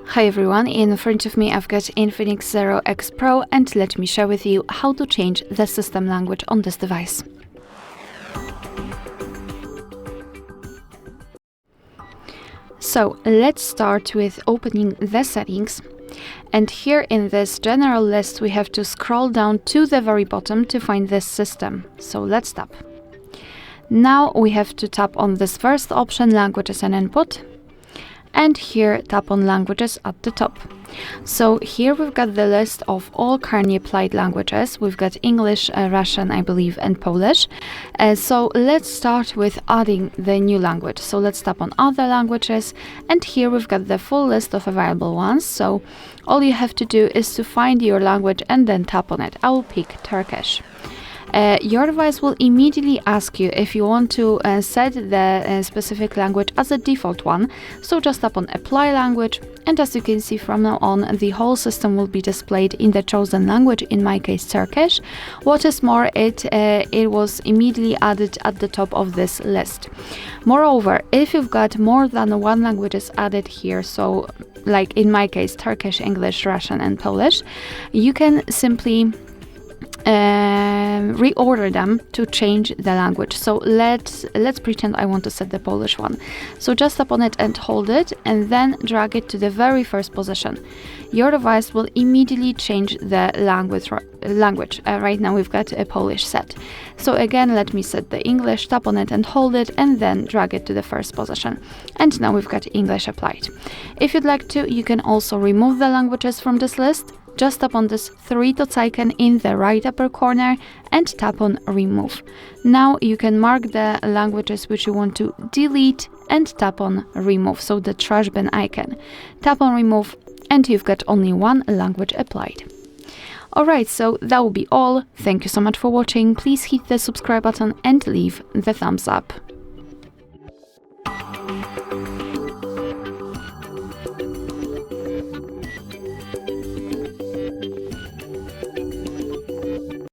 Hi everyone, in front of me I've got INFINIX Zero X Pro, and let me share with you how to change the system language on this device. So let's start with opening the settings, and here in this general list we have to scroll down to the very bottom to find this system. So let's tap. Now we have to tap on this first option, languages and input, and here tap on languages at the top. So here we've got the list of all currently applied languages. We've got English, Russian, I believe, and Polish. So let's start with adding the new language. So let's tap on other languages, and here we've got the full list of available ones. So all you have to do is to find your language and then tap on it. I will pick Turkish. Your device will immediately ask you if you want to set the specific language as a default one. So just tap on Apply Language, and as you can see, from now on the whole system will be displayed in the chosen language, in my case Turkish. What is more, it was immediately added at the top of this list. Moreover, if you've got more than one language added here, so like in my case Turkish, English, Russian and Polish, you can simply reorder them to change the language. So let's pretend I want to set the Polish one. So just tap on it and hold it, and then drag it to the very first position. Your device will immediately change the language. Right now we've got a Polish set. So again, let me set the English, tap on it and hold it, and then drag it to the first position. And now we've got English applied. If you'd like to, you can also remove the languages from this list. Just tap on this three dots icon in the right upper corner and tap on Remove. Now you can mark the languages which you want to delete and tap on Remove, so the trash bin icon. Tap on Remove and you've got only one language applied. Alright, so that will be all. Thank you so much for watching. Please hit the subscribe button and leave the thumbs up.